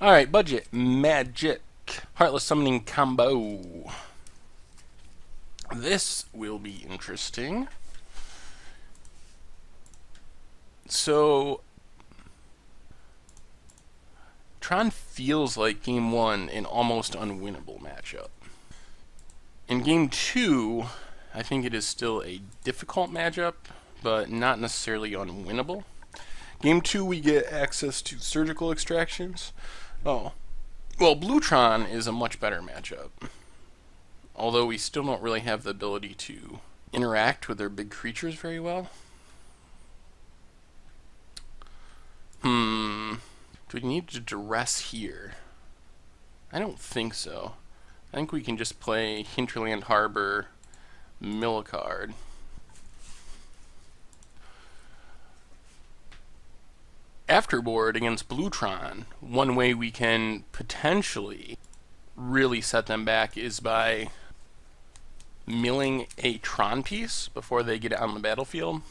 Alright, budget magic. Heartless Summoning combo. This will be interesting. So, Tron feels like Game 1 an almost unwinnable matchup. In Game 2, I think it is still a difficult matchup, but not necessarily unwinnable. Game 2, we get access to surgical extractions. Oh, well, Blue Tron is a much better matchup. Although we still don't really have the ability to interact with their big creatures very well. Do we need to duress here? I don't think so. I think we can just play Hinterland Harbor, mill a card. Afterboard against Blue Tron, one way we can potentially really set them back is by milling a Tron piece before they get on the battlefield,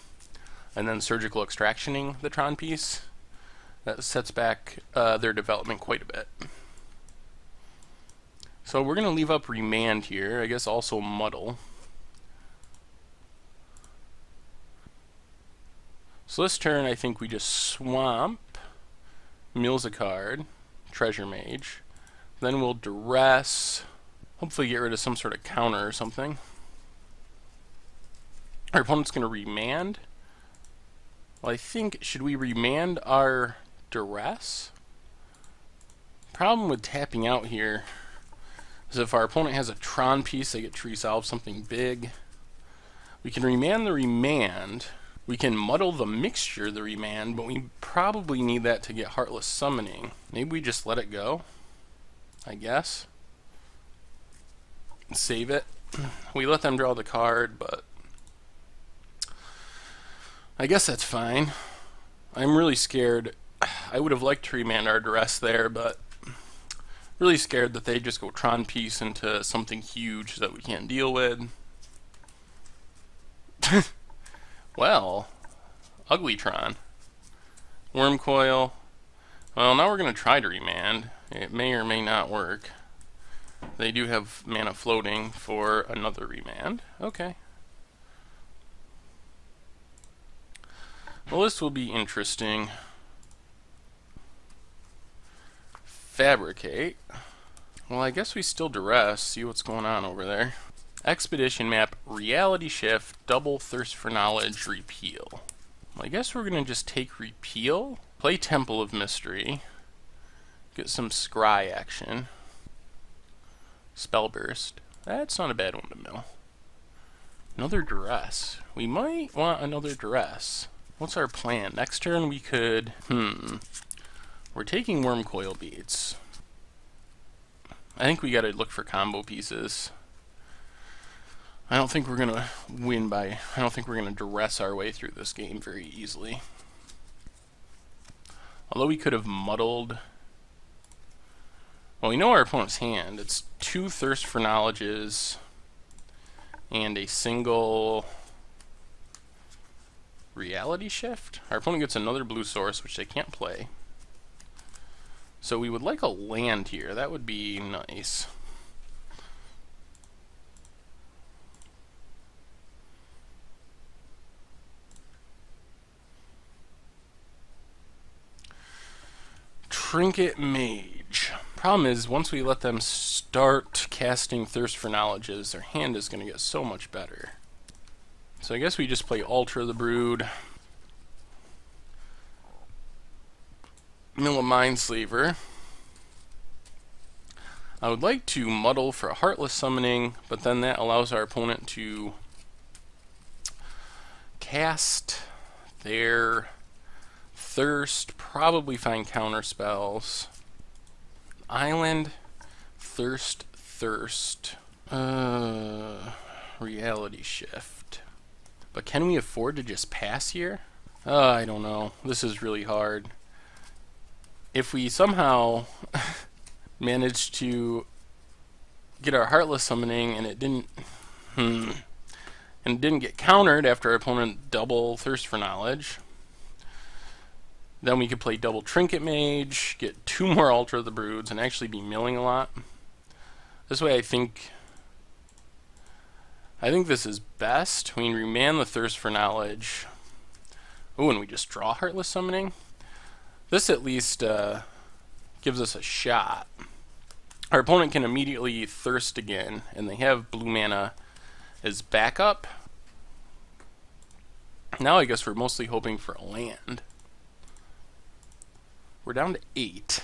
and then surgical extractioning the Tron piece. That sets back their development quite a bit. So we're going to leave up Remand here, I guess also Muddle. So this turn I think we just swamp, mills a card, Treasure Mage, then we'll duress, hopefully get rid of some sort of counter or something. Our opponent's going to remand. Well, I think, should we remand our duress? Problem with tapping out here is if our opponent has a Tron piece, they get to resolve something big. We can remand the remand. We can muddle the mixture, the remand, but we probably need that to get Heartless Summoning. Maybe we just let it go, I guess. Save it. We let them draw the card, but I guess that's fine. I'm really scared. I would have liked to remand our duress there, but really scared that they just go Tron piece into something huge that we can't deal with. Well, ugly Tron. Wurmcoil. Well, now we're going to try to remand. It may or may not work. They do have mana floating for another remand. Okay. Well, this will be interesting. Fabricate. Well, I guess we still duress. See what's going on over there. Expedition map, reality shift, double thirst for knowledge, repeal. Well, I guess we're going to just take repeal, play Temple of Mystery, get some scry action. Spell burst. That's not a bad one to mill. Another duress. We might want another duress. What's our plan? Next turn we could... We're taking Wurmcoil beads. I think we gotta look for combo pieces. I don't think we're gonna win by... I don't think we're gonna duress our way through this game very easily. Although we could have muddled... Well, we know our opponent's hand. It's 2 Thirst for Knowledges and a single reality shift. Our opponent gets another blue source, which they can't play. So we would like a land here. That would be nice. Trinket Mage. Problem is, once we let them start casting Thirst for Knowledges, their hand is going to get so much better. So I guess we just play Alter the Brood. Mill a Mindslaver. I would like to muddle for a Heartless Summoning, but then that allows our opponent to cast their Thirst, probably find counter spells. Island, Thirst, Reality Shift. But can we afford to just pass here? I don't know. This is really hard. If we somehow manage to get our Heartless Summoning and it didn't get countered after our opponent double Thirst for Knowledge, Then we could play double Trinket Mage, get 2 more Altar of the Broods, and actually be milling a lot. This way I think this is best. We remand the Thirst for Knowledge. Oh, and we just draw Heartless Summoning. This at least gives us a shot. Our opponent can immediately Thirst again, and they have blue mana as backup. Now I guess we're mostly hoping for a land. We're down to 8.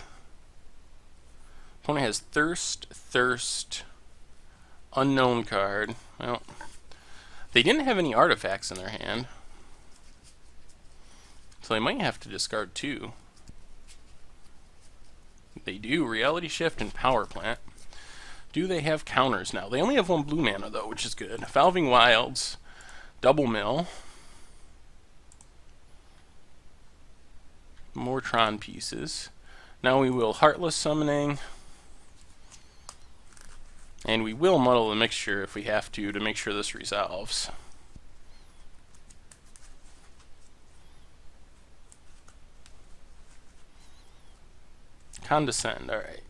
Opponent has Thirst, Thirst, Unknown card. Well, they didn't have any artifacts in their hand, so they might have to discard 2. They do. Reality Shift and Power Plant. Do they have counters now? They only have 1 blue mana, though, which is good. Valving Wilds, double mill. More Tron pieces. Now we will Heartless Summoning. And we will muddle the mixture if we have to make sure this resolves. Condescend, alright.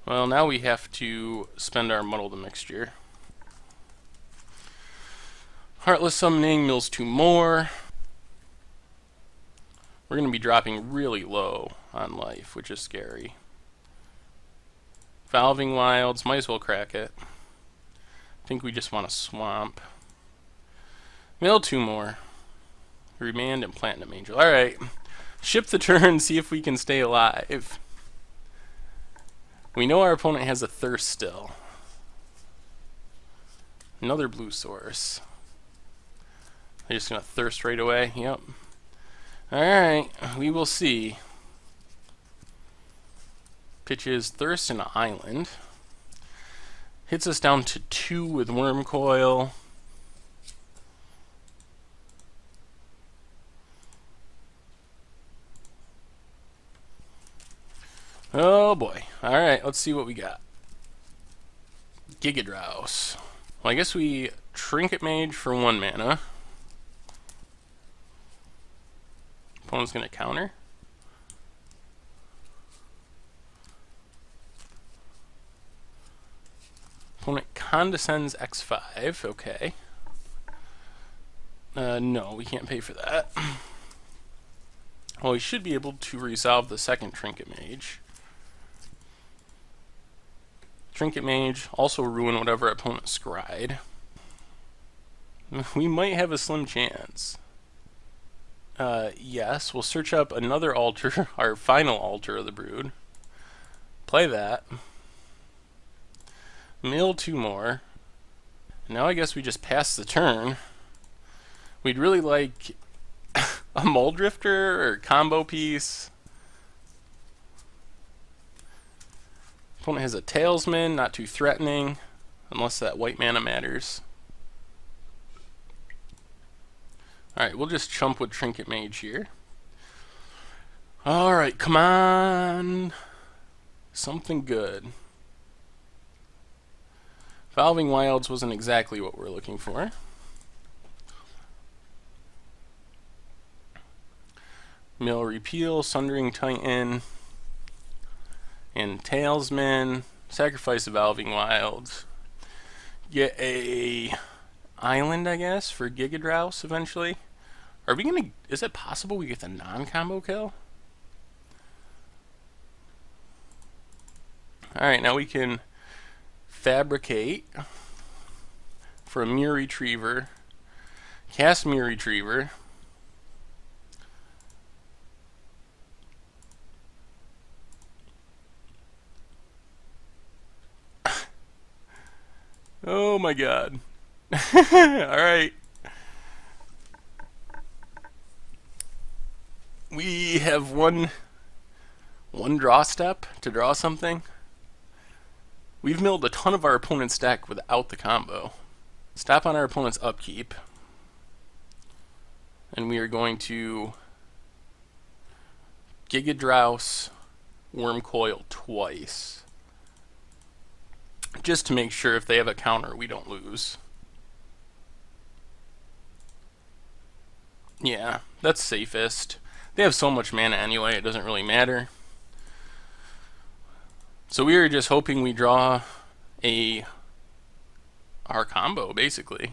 Well, now we have to spend our muddle the mixture. Heartless Summoning mills 2 more. We're going to be dropping really low on life, which is scary. Valving Wilds, might as well crack it. I think we just want to swamp. Mill 2 more. Remand and Platinum Angel. Alright. Ship the turn, see if we can stay alive. We know our opponent has a Thirst still. Another blue source. They're just going to Thirst right away. Yep. Alright, we will see. Pitches Thirst in an island. Hits us down to 2 with Wurmcoil. Oh boy. Alright, let's see what we got. Gigadrouse. Well, I guess we Trinket Mage for 1 mana. Opponent's going to counter. Opponent condescends X5. Okay. No, we can't pay for that. Well, we should be able to resolve the second Trinket Mage. Trinket Mage, also ruin whatever opponent scryed. We might have a slim chance. Yes, we'll search up another altar, our final Altar of the Brood. Play that. Mill 2 more. Now I guess we just pass the turn. We'd really like a Mole Drifter or combo piece. Opponent has a Talisman, not too threatening, unless that white mana matters. Alright, we'll just chump with Trinket Mage here. Alright, come on. Something good. Valving Wilds wasn't exactly what we're looking for. Mill Repeal, Sundering Titan, and Talisman. Sacrifice the Valving Wilds. Get a island, I guess, for Gigadrouse eventually. Are we gonna... Is it possible we get the non-combo kill? Alright, now we can fabricate for a Mirror Retriever. Cast Mirror Retriever. Oh my god. Alright. We have one draw step to draw something. We've milled a ton of our opponent's deck without the combo. Stop on our opponent's upkeep. And we are going to Gigadrouse Wurmcoil twice. Just to make sure if they have a counter, we don't lose. Yeah, that's safest. They have so much mana anyway, it doesn't really matter. So we were just hoping we draw our combo, basically.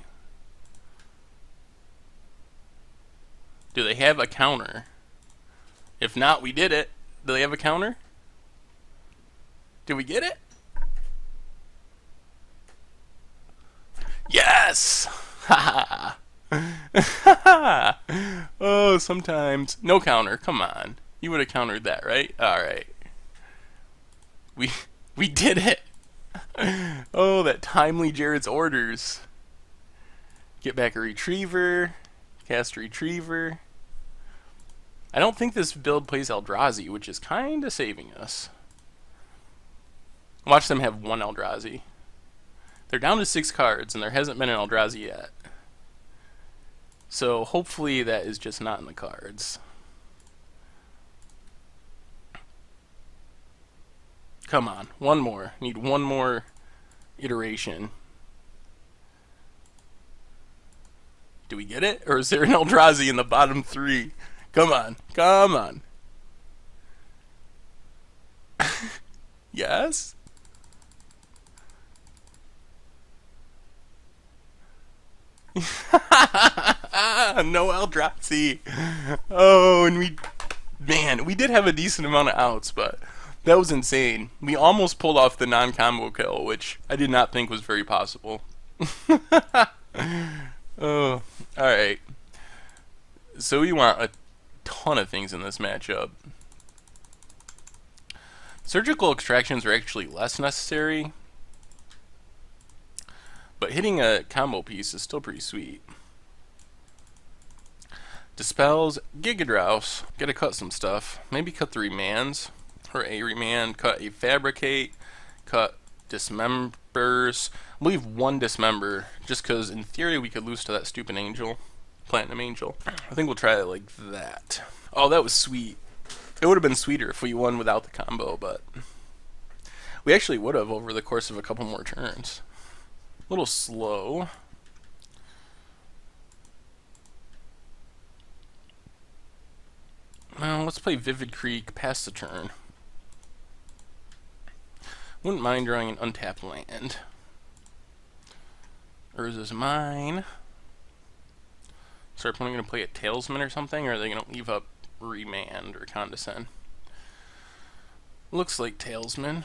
Do they have a counter? If not, we did it. Do they have a counter? Did we get it? Yes! Ha ha! Oh, sometimes. No counter, come on. You would have countered that, right? Alright. We did it! Oh, that timely Jared's orders. Get back a retriever. Cast retriever. I don't think this build plays Eldrazi, which is kind of saving us. Watch them have one Eldrazi. They're down to 6 cards, and there hasn't been an Eldrazi yet. So hopefully that is just not in the cards. Come on, one more. Need one more iteration. Do we get it? Or is there an Eldrazi in the bottom 3? Come on, come on. Yes? No Eldrazi. Oh, and we did have a decent amount of outs, but that was insane. We almost pulled off the non-combo kill, which I did not think was very possible. Oh, alright. So we want a ton of things in this matchup. Surgical extractions are actually less necessary, but hitting a combo piece is still pretty sweet. Dispels, Gigadrouse. Gotta cut some stuff. Maybe cut the remands. Or a remand. Cut a Fabricate. Cut Dismembers. Leave one Dismember, just because in theory we could lose to that stupid Angel. Platinum Angel. I think we'll try it like that. Oh, that was sweet. It would have been sweeter if we won without the combo, but we actually would have over the course of a couple more turns. A little slow. Well, let's play Vivid Creek, pass the turn. Wouldn't mind drawing an untapped land. Urza's mine. So our opponent going to play a Talesman or something, or are they going to leave up Remand or Condescend? Looks like Talesman.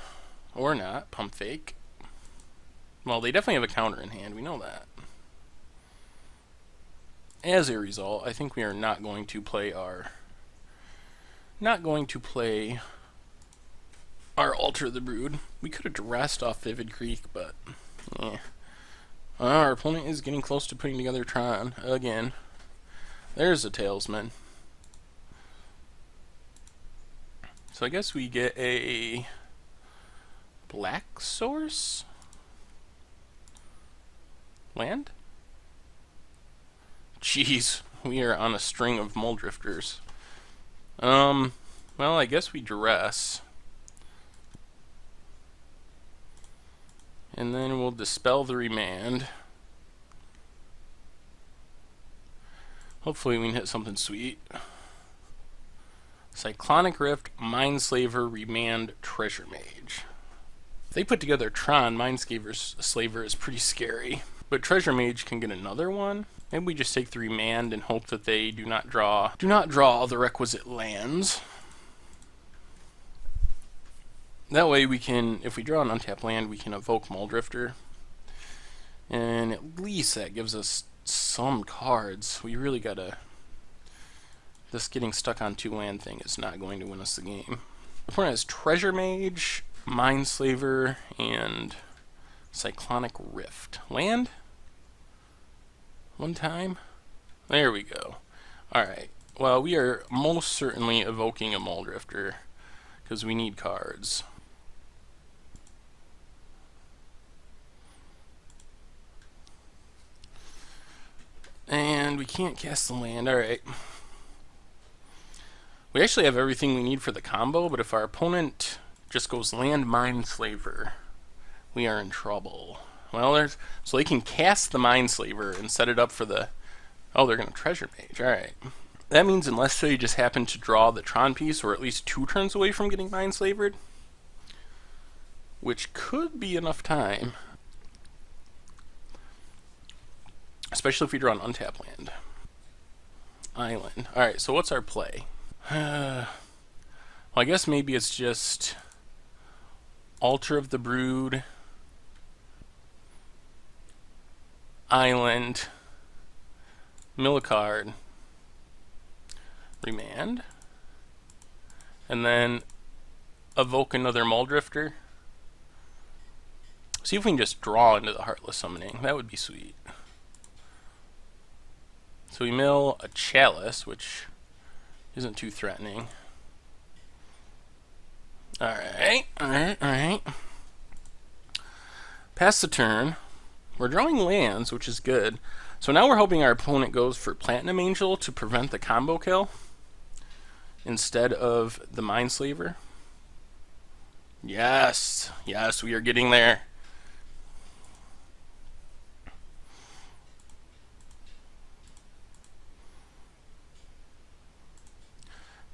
Or not. Pump Fake. Well, they definitely have a counter in hand, we know that. As a result, I think we are not going to play our Alter the Brood. We could have dressed off Vivid Creek, but yeah. Our opponent is getting close to putting together Tron again. There's a Talesman. So I guess we get a Black Source land? Jeez, we are on a string of Muldrifters. Well, I guess we dress. And then we'll dispel the remand. Hopefully we can hit something sweet. Cyclonic Rift, Mindslaver, Remand, Treasure Mage. If they put together Tron, Mindslaver is pretty scary. But Treasure Mage can get another one. Maybe we just take the Remand and hope that they do not draw all the requisite lands. That way we can, if we draw an untapped land, we can evoke Muldrifter. And at least that gives us some cards. We really gotta... This getting stuck on 2 land thing is not going to win us the game. The opponent has Treasure Mage, Mindslaver, and Cyclonic Rift. Land? One time? There we go. Alright. Well, we are most certainly evoking a Muldrifter, because we need cards. And we can't cast the land. Alright. We actually have everything we need for the combo, but if our opponent just goes land Mindslaver, we are in trouble. Well, so they can cast the Mindslaver and set it up for the... Oh, they're going to Treasure Mage. Alright. That means unless they just happen to draw the Tron piece, we're at least 2 turns away from getting Mindslavered, which could be enough time. Especially if we draw an untapped land. Island. Alright, so what's our play? Well, I guess maybe it's just Altar of the Brood, Island, mill a card, remand, and then evoke another Muldrifter. See if we can just draw into the Heartless Summoning. That would be sweet. So we mill a Chalice, which isn't too threatening. Alright. Pass the turn. We're drawing lands, which is good. So now we're hoping our opponent goes for Platinum Angel to prevent the combo kill instead of the Mindslaver. Yes, we are getting there.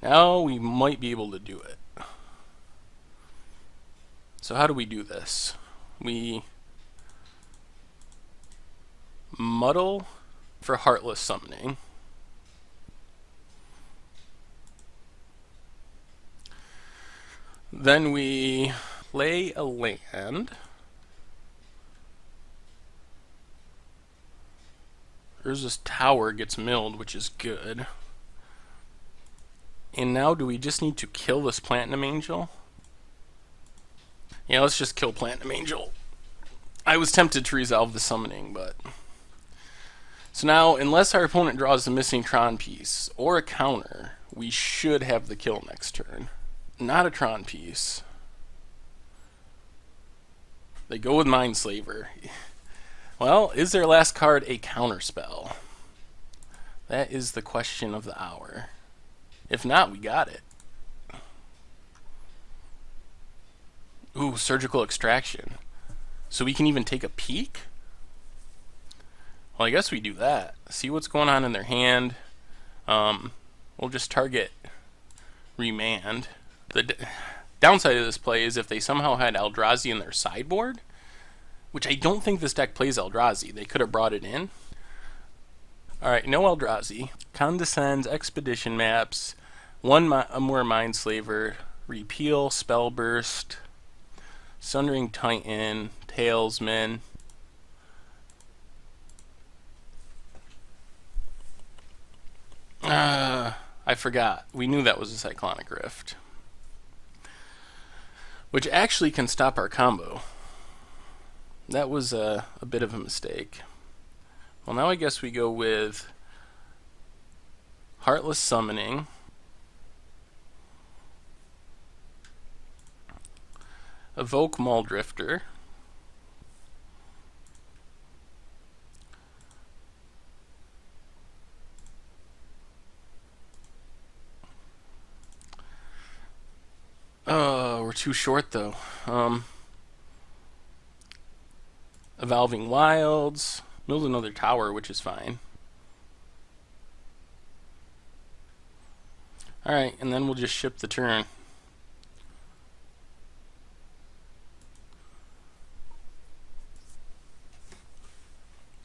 Now we might be able to do it. So how do we do this? We muddle for Heartless Summoning. Then we play a land. Urza's Tower gets milled, which is good. And now do we just need to kill this Platinum Angel? Yeah, let's just kill Platinum Angel. I was tempted to resolve the summoning, but... So now, unless our opponent draws the missing Tron piece, or a counter, we should have the kill next turn. Not a Tron piece. They go with Mindslaver. Well, is their last card a counter spell? That is the question of the hour. If not, we got it. Ooh, Surgical Extraction. So we can even take a peek? Well, I guess we do that. See what's going on in their hand. We'll just target Remand. The downside of this play is if they somehow had Eldrazi in their sideboard, which I don't think this deck plays Eldrazi. They could have brought it in. Alright, no Eldrazi. Condescends, Expedition Maps, more Mindslaver, Repeal, Spellburst, Sundering Titan, Talesman. I forgot. We knew that was a Cyclonic Rift. Which actually can stop our combo. That was a bit of a mistake. Well, now I guess we go with Heartless Summoning. Evoke Muldrifter. We're too short though. Evolving Wilds. Build another tower, which is fine. Alright, and then we'll just ship the turn.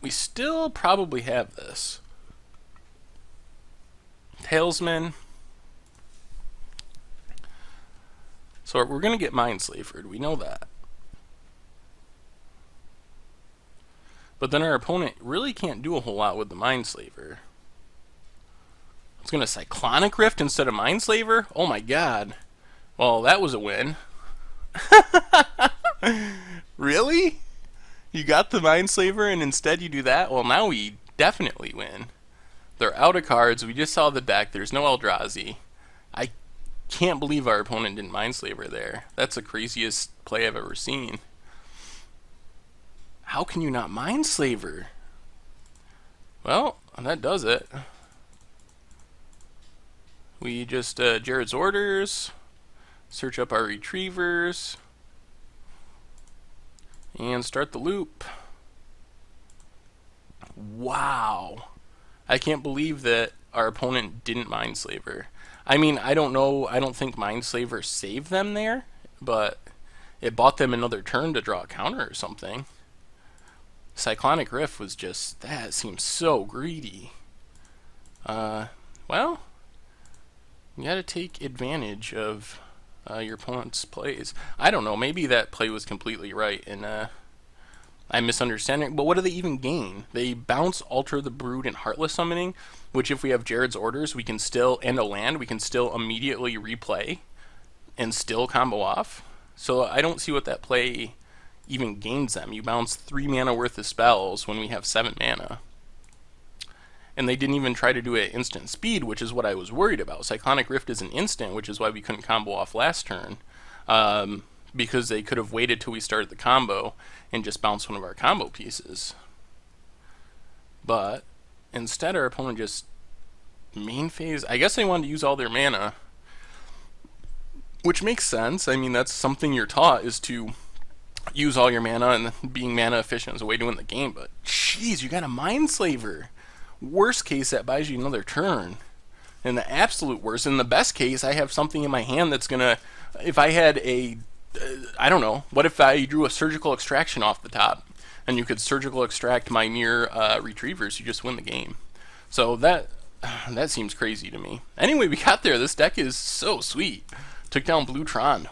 We still probably have this. Talesman. So we're going to get Mindslavered. We know that. But then our opponent really can't do a whole lot with the Mindslaver. It's going to Cyclonic Rift instead of Mindslaver? Oh my god. Well, that was a win. Really? You got the Mindslaver and instead you do that? Well, now we definitely win. They're out of cards. We just saw the deck. There's no Eldrazi. I can't believe our opponent didn't Mindslaver there. That's the craziest play I've ever seen. How can you not Mindslaver? Well, that does it. We just Jared's Orders, search up our retrievers, and start the loop. Wow. I can't believe that our opponent didn't Mindslaver. I mean, I don't know. I don't think Mindslaver saved them there, but it bought them another turn to draw a counter or something. Cyclonic Rift was just, that seems so greedy. Well, you gotta take advantage of your opponent's plays. I don't know, maybe that play was completely right, and I'm misunderstanding, but what do they even gain? They bounce Alter the Brood and Heartless Summoning, which if we have Jared's Orders, we can still, and a land, we can still immediately replay and still combo off. So I don't see what that play even gains them. You bounce 3 mana worth of spells when we have 7 mana. And they didn't even try to do it at instant speed, which is what I was worried about. Cyclonic Rift is an instant, which is why we couldn't combo off last turn. Because they could have waited till we started the combo and just bounced one of our combo pieces. But instead our opponent just main phase. I guess they wanted to use all their mana, which makes sense. I mean, that's something you're taught, is to use all your mana, and being mana efficient is a way to win the game. But jeez, you got a Mindslaver. Worst case, that buys you another turn. In the absolute worst, in the best case, I have something in my hand that's gonna, if I had a I don't know, what if I drew a Surgical Extraction off the top, and you could Surgical Extract my near Retrievers, you just win the game. So that seems crazy to me. Anyway, we got there. This deck is so sweet. Took down blue Tron.